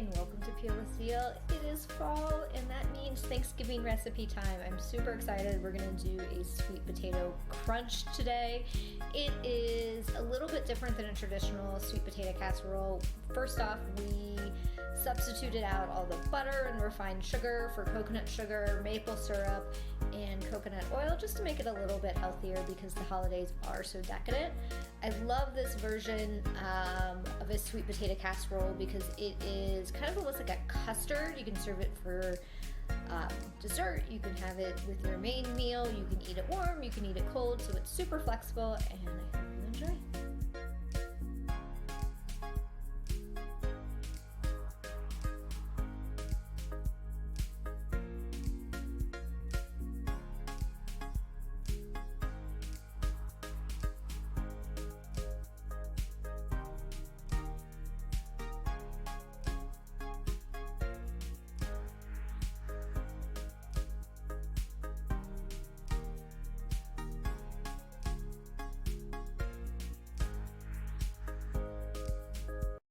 and welcome to Peel the Seal. It is fall and that means Thanksgiving recipe time. I'm super excited. We're going to do a sweet potato crunch today. It is a little bit different than a traditional sweet potato casserole. First off, we substituted out all the butter and refined sugar for coconut sugar, maple syrup, and coconut oil just to make it a little bit healthier because the holidays are so decadent. I love this version of a sweet potato casserole because it is kind of almost like a custard. You can serve it for dessert, you can have it with your main meal, you can eat it warm, you can eat it cold, so it's super flexible and I hope you enjoy.